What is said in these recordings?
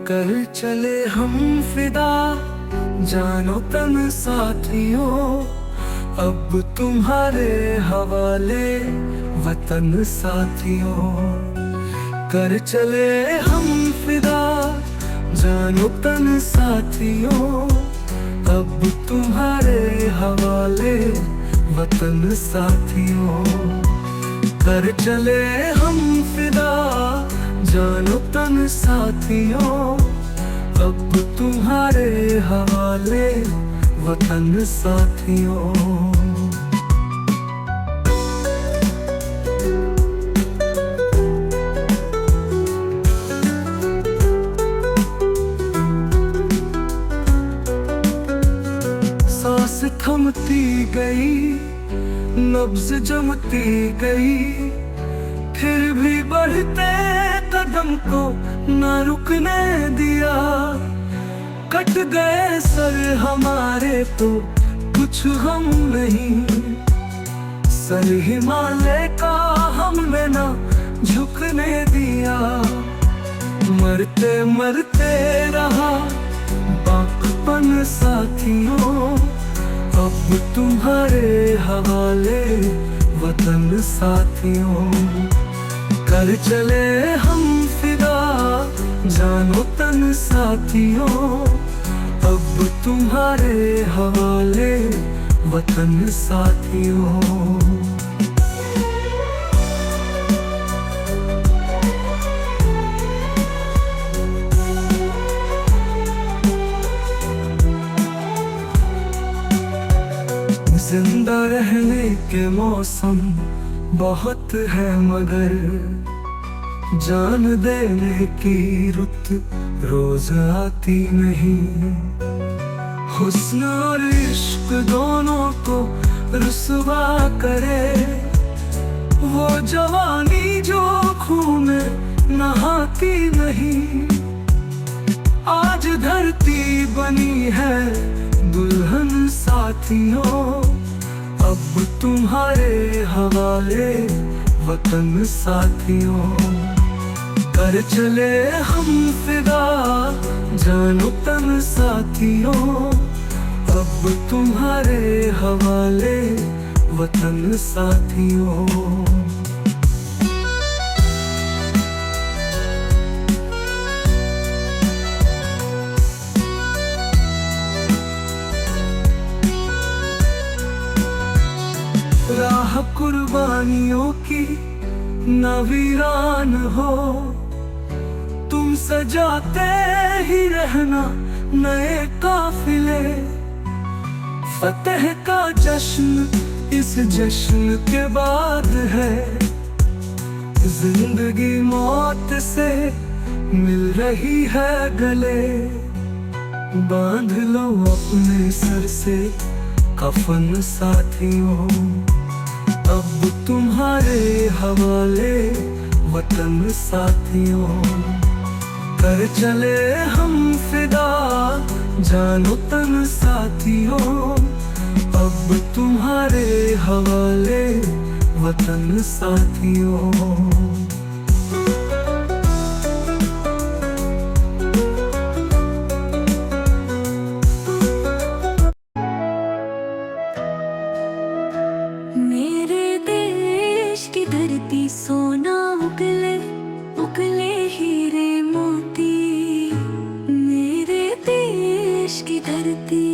कर चले हम फिदा, जानो तन साथियों, अब तुम्हारे हवाले वतन साथियों। कर चले हम फिदा, जानो तन साथियों, अब तुम्हारे हवाले वतन साथियों। कर चले हम फिदा, जानो तन साथियों, अब तुम्हारे हवाले वतन साथियों। सांस थमती गई, नब्ज जमती गई, फिर भी बढ़ते कदम को न रुकने दिया। कट गए सर हमारे तो कुछ हम नहीं, सर हिमालय का हमने न झुकने दिया। मरते मरते रहा बाकपन साथियों, अब तुम्हारे हवाले वतन साथियों। कर चले हम फिदा, जानो तन साथियों, अब तुम्हारे हवाले वतन साथियों। जिंदा रहने के मौसम बहुत है, मगर जान देने की रुत रोज आती नहीं। हुस्न और इश्क दोनों को रुसवा करे, वो जवानी जो खून में नहाती नहीं। आज धरती बनी है दुल्हन साथियों, अब तुम्हारे हवाले वतन साथियों। कर चले हम फिदा, जानो तन साथियों, अब तुम्हारे हवाले वतन साथियों। राह कुर्बानियों की न वीरान हो, तुम सजाते ही रहना नए काफिले। फतेह का जश्न इस जश्न के बाद है, जिंदगी मौत से मिल रही है गले। बांध लो अपने सर से कफन साथियों, अब तुम्हारे हवाले वतन साथियों। कर चले हम फिदा, जानो तन साथियों, अब तुम्हारे हवाले वतन साथियों। धरती सोना उगले उगले हीरे मोती, मेरे देश की धरती।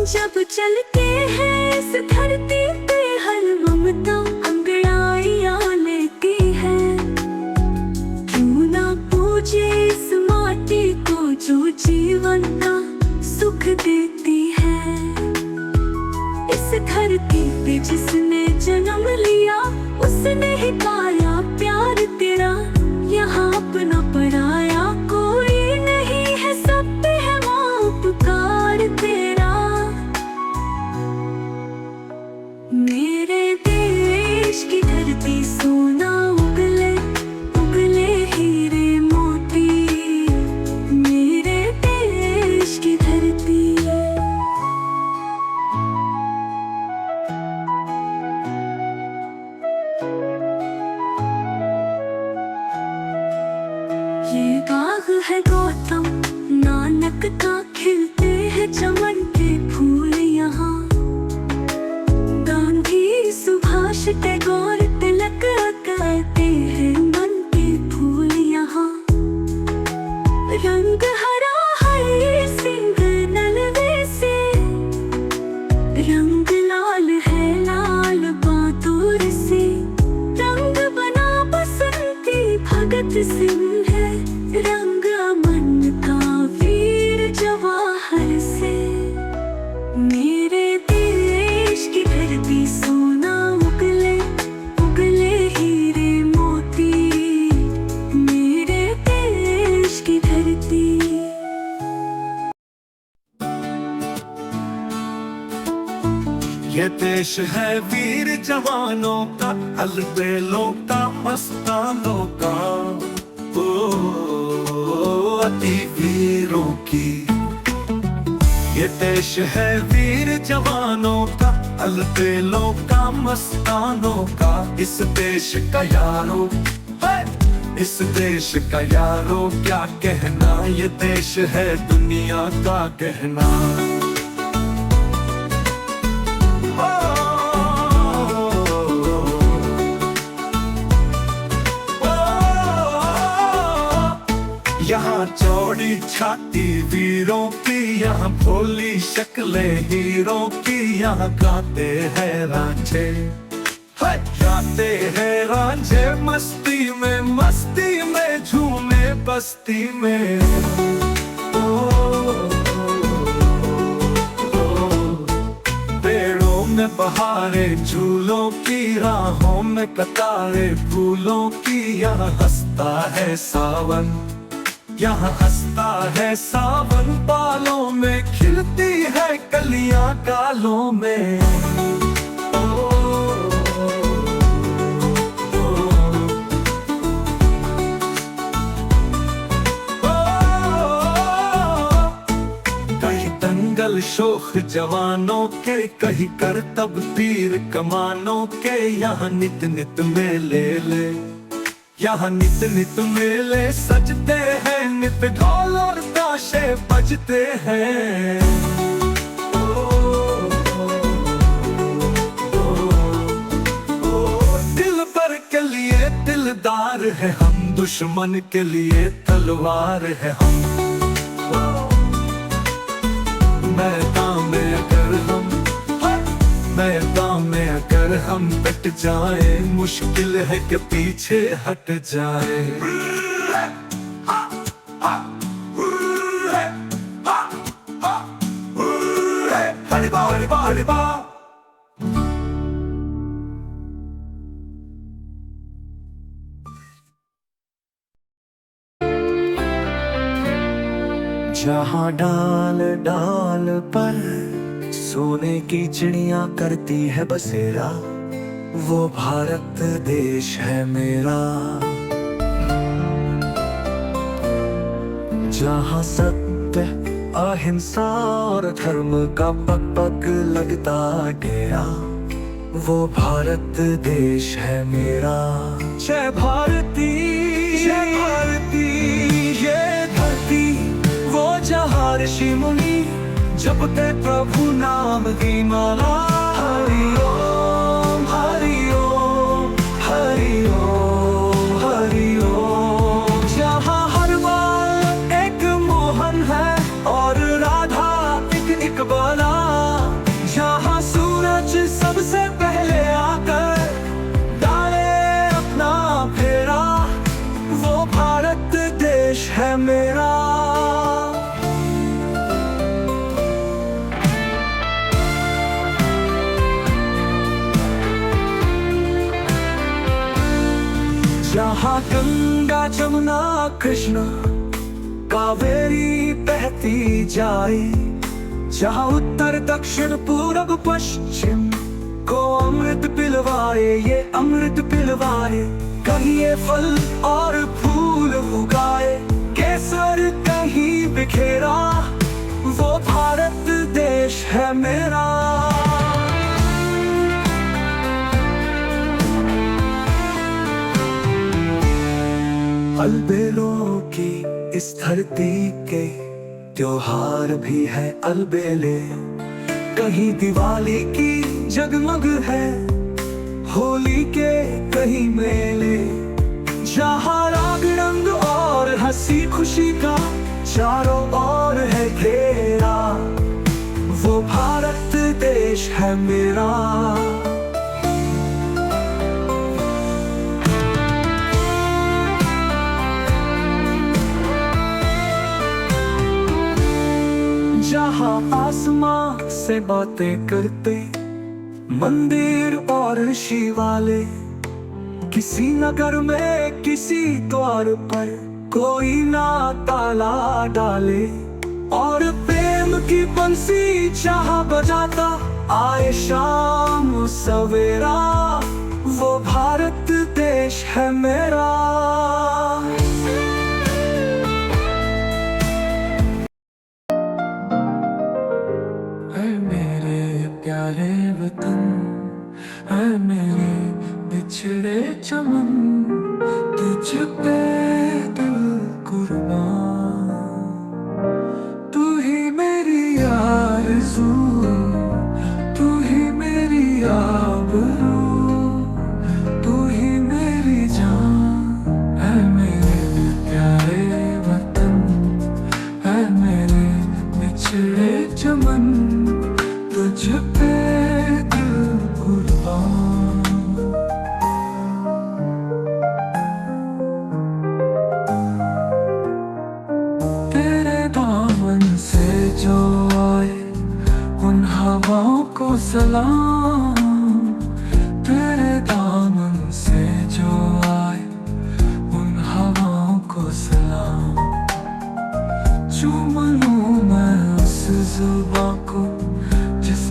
जब चलते हैं इस धरती पे हर ममता अंगड़ाइयां लेती है। क्यों ना पूजे इस माटी को जो जीवन का सुख देती है। इस धरती पे जिसने जन्म लिया उसने ही पाया प्यार तेरा। यहाँ अपना पराया कोई नहीं है, सब पे है माँ उपकार तेरा। मेरे देश की धरती सोना उगले उगले हीरे मोती। मेरे देश की धरती ये बाग है गौतम नानक का, खिलते हैं चमन के फूल यहाँ। गांधी सुभाष टैगोर तिलक कहते हैं मन के फूल यहाँ। रंग हरा है सिंह नलवे से, रंग लाल है लाल बहादुर से। रंग बना बसंती भगत सिंह है, रंग अमन का वीर जवाहर से। मेरे देश की धरती सोना उगले उगले हीरे मोती। मेरे देश की धरती ये देश है वीर जवानों का, अलबेलों का मस्तानों का। अति वीरों की ये देश है वीर जवानों का, अलबेलों का मस्तानों का। इस देश का यारो इस देश का यारो क्या कहना, ये देश है दुनिया का कहना। यहाँ चौड़ी छाती वीरों की, यहाँ भोली शक्लें हीरों की। यहाँ गाते हैं रांझे गाते हैं रांझे, मस्ती में झूमे बस्ती में। पेड़ों में बहारे झूलों की, राहों में कतारे फूलों की। यहाँ हंसता है सावन यहाँ हंसता है सावन, बालों में खिलती है कलियां गालों में। कहीं दंगल शोख जवानों के, कहीं करतब तीर कमानों के। यहाँ नित नित मेले यहाँ नित नित मेले सजते हैं, नित ढोल और ताशे बजते हैं। दिल भर के लिए दिलदार है हम, दुश्मन के लिए तलवार है हम। मैदान में अगर हम डट जाए, मुश्किल है कि पीछे हट जाए। जहाँ डाल डाल पर सोने की चिड़िया करती है बसेरा, वो भारत देश है मेरा। जहाँ सत्य अहिंसा और धर्म का पग पग लगता गया, वो भारत देश है मेरा। जय भारती ये धरती वो जहाँ ऋषि मुनि जपते प्रभु नाम की माला। हरि ओम हरि ओम हरि ओम हरि ओम। जहाँ हर बार एक मोहन है और राधा एक इकबाला। जहाँ गंगा जमुना कृष्ण कावेरी बहती जाए, जहाँ उत्तर दक्षिण पूरब पश्चिम को अमृत पिलवाए, ये अमृत पिलवाए। कहीं ये फल और फूल उगाए, केसर कहीं बिखेरा, वो भारत देश है मेरा। अलबेलों की इस धरती के त्योहार भी है अलबेले। कहीं दिवाली की जगमग है, होली के कहीं मेले, जहाँ राग रंग और हंसी खुशी का चारों ओर है घेरा, वो भारत देश है मेरा। जहाँ आसमां से बातें करते मंदिर और शिवाले, किसी नगर में किसी द्वार पर कोई ना ताला डाले, और प्रेम की बंसी जहाँ बजाता आए शाम सवेरा, वो भारत देश है मेरा। प्यारे वतन है मेरे बिछड़े चमन, तुझ पे दिल कुर्बान। तू ही मेरी आरज़ू, तू ही मेरी आबरू, तू ही मेरी जान है मेरे प्यारे वतन है मेरे बिछड़े चमन, तुझ पे दिल कुर्बान। तेरे दामन से जो आए उन हवाओं को सलाम, तेरे दामन से जो आए उन हवाओं को सलाम। चूम लूं मैं उस जुबां को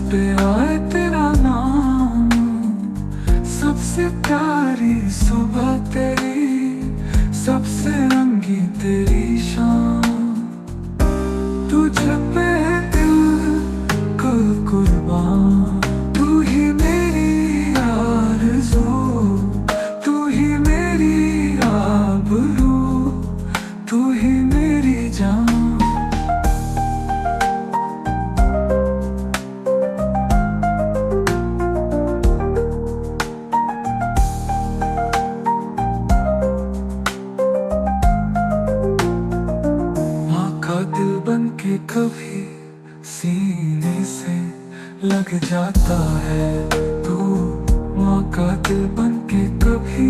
पे आए तेरा नाम, सबसे प्यारी सुबह तेरी, सबसे रंगी तेरी शाम। तुझ पे दिल कुर्बान, तू ही मेरी आरज़ू, तू ही मेरी आबरू, तू ही मेरी जान। कभी सीने से लग जाता है तू, माँ का दिल बन के कभी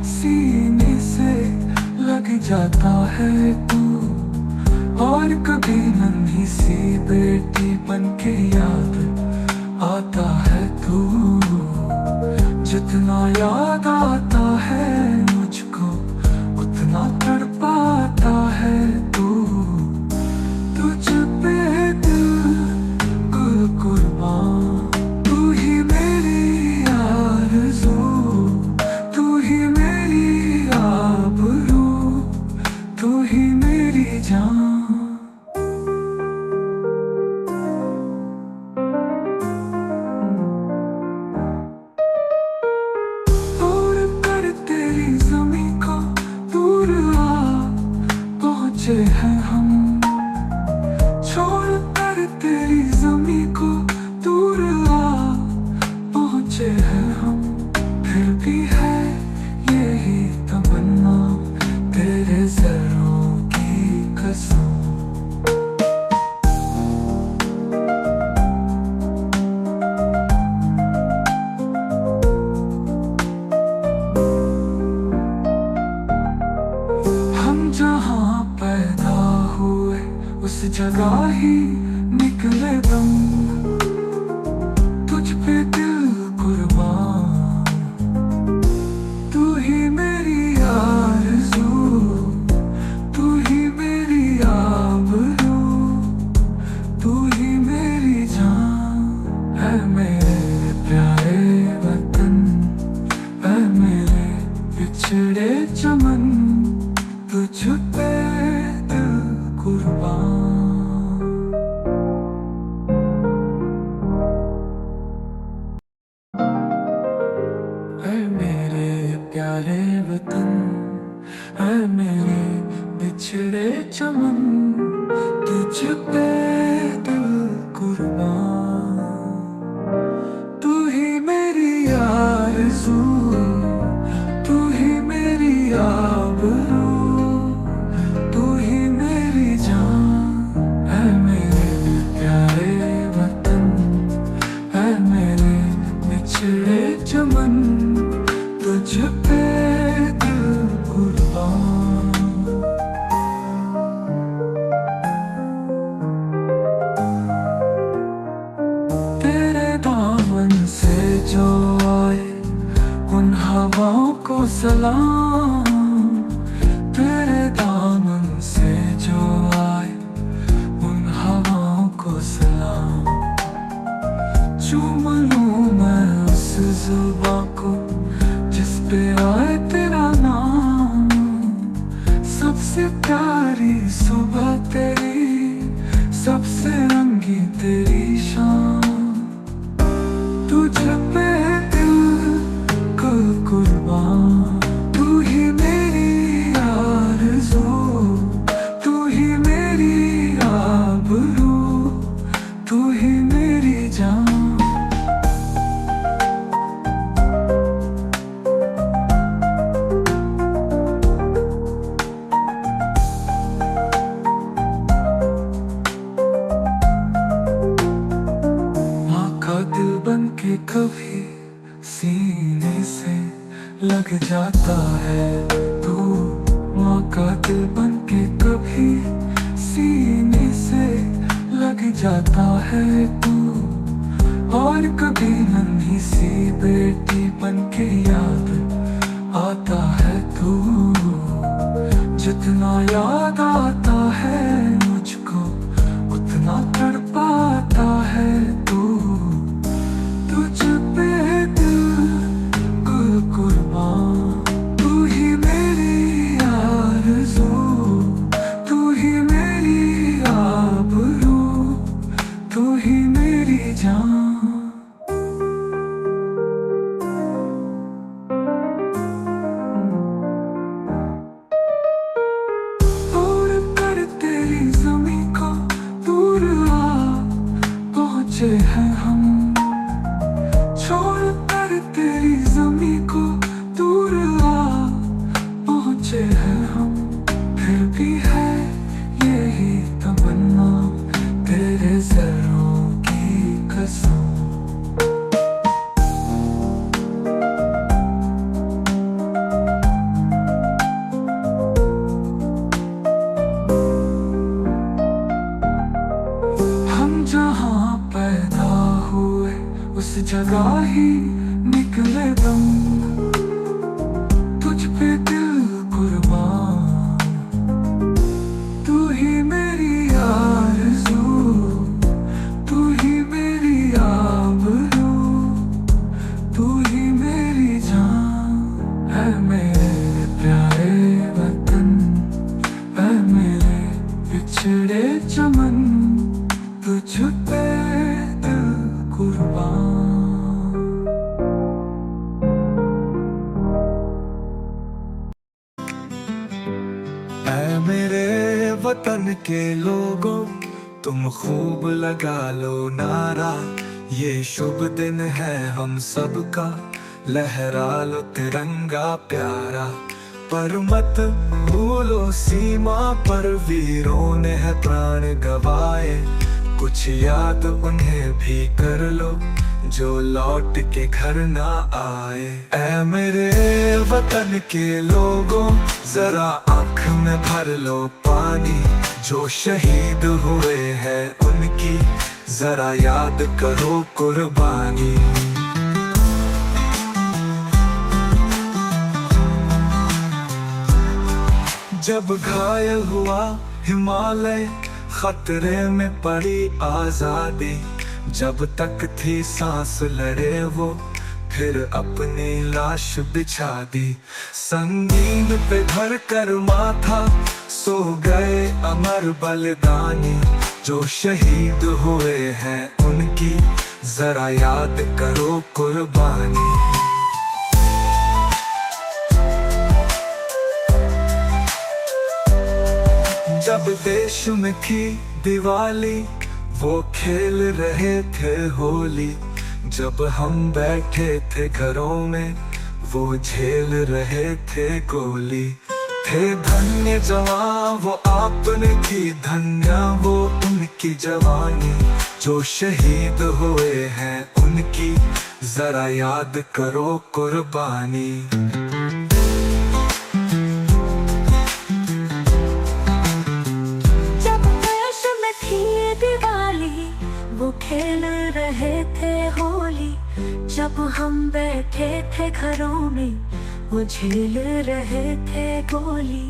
सीने से लग जाता है तू, और कभी नन्ही सी बेटी बन के याद आता है तू। जितना याद आता है मुझको उतना तड़पाता है तू। तुझ पे दिल कुर्बान, तू ही मेरी आरज़ू, तू ही मेरी आबरू, तू ही मेरी जान। और कर तेरी ज़मीं को दूर आ पहुँचे हैं हम, छोड़ कर तेरी ज़मीं को दूर आ पहुँचे हैं हम। फिर भी है यही तमन्ना तेरे ज़रों की कसम। हम जहाँ पैदा हुए उस जगह ही निकले दम, तुझ पे दिल कुर्बान, तू ही मेरी जो आए उन हवाओं को सलाम, तेरे दामन से जो आए उन हवाओं को सलाम। चूम लूं मैं उस जुबां को जिस पे आए तेरा नाम, सबसे प्यारी सुबह तेरी, सबसे रंगी तेरी शाम। तुझ पे दिल को कुर्बान, तू ही मेरी आरज़ू, तू ही मेरी आबरू, तू ही मेरी जान। दिल बन के कभी सीने से लग जाता है तू, माँ का दिल बन के कभी सीने से लग जाता है तू। और कभी नन्ही सी बेटी बन के याद आता है तू, जितना याद आता है मुझको उतना तड़पाता है तू। तुझ पे दिल कुर्बान, तू ही मेरी आरज़ू, तू ही मेरी आबरू, तू ही मेरी जान। तोड़ कर तेरी ज़मीं को दूर आ पहुँचे हैं हम, छोड़ कर तेरी ज़मीं को दूर आ पहुँचे हैं हम। फिर भी है यही तमन्ना तेरे ज़रों की कसम। हम जहाँ पैदा हुए उस जगह ही निकले दम, तुझ पे दिल कुर्बान, तू ही मेरी आरज़ू, तू ही मेरी आबरू, तू ही मेरी जान। है मेरे प्यारे वतन, है मेरे बिछड़े चमन, तुझ पे दिल कुर्बान। ऐ मेरे वतन के लोगों, तुम खूब लगा लो नारा, ये शुभ दिन है हम सबका, लहरा लो तिरंगा प्यारा। पर मत भूलो सीमा पर वीरों ने है प्राण गवाए, कुछ याद उन्हें भी कर लो जो लौट के घर ना आए। ऐ मेरे वतन के लोगों, जरा आँख में भर लो पानी, जो शहीद हुए हैं उनकी जरा याद करो कुर्बानी। जब घायल हुआ हिमालय, खतरे में पड़ी आजादी, जब तक थी सांस लड़े वो फिर अपनी लाश बिछा दी। संगीन पे धर कर माथा सो गए अमर बलिदानी, जो शहीद हुए हैं उनकी जरा याद करो कुर्बानी। जब देश में थी दिवाली, वो खेल रहे थे होली, जब हम बैठे थे घरों में वो झेल रहे थे गोली। थे धन्य जवान वो आपने की, धन्य वो उनकी जवानी, जो शहीद हुए हैं उनकी जरा याद करो कुर्बानी। वो खेल रहे थे होली, जब हम बैठे थे घरों में वो झेल रहे थे गोली।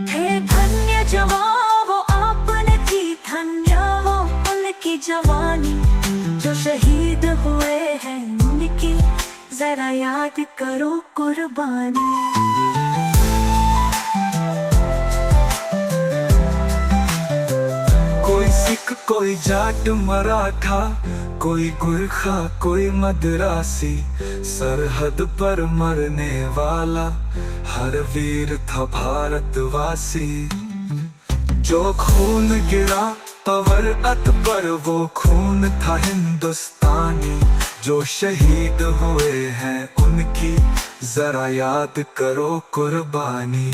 थे धन्य जवान वो आपने की, धन्य वो उनकी जवानी। जो शहीद हुए हैं उनकी जरा याद करो कुर्बानी। कोई सिख कोई जाट मराठा, कोई गुरखा कोई मद्रासी, सरहद पर मरने वाला हर वीर था भारतवासी। जो खून गिरा तवरअत पर वो खून था हिंदुस्तानी। जो शहीद हुए हैं उनकी जरा याद करो कुर्बानी।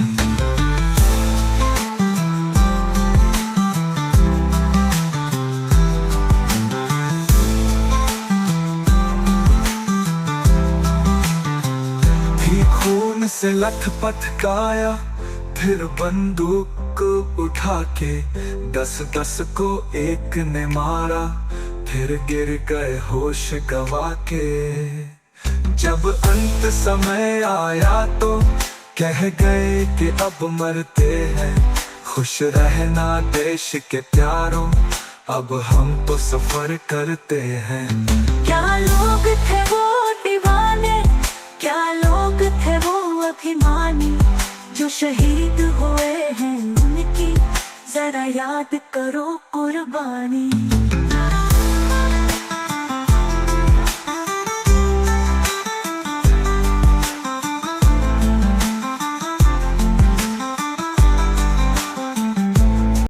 खून से लथपथ काया, फिर बंदूक उठा के 10-10 को एक ने मारा, फिर गिर गए होश गवा के। जब अंत समय आया तो कह गए कि अब मरते हैं, खुश रहना देश के प्यारों, अब हम तो सफर करते हैं। क्या लोग थे वो दीवाने, क्या लोग थे वो अभिमानी। जो शहीद हुए हैं उनकी जरा याद करो कुर्बानी।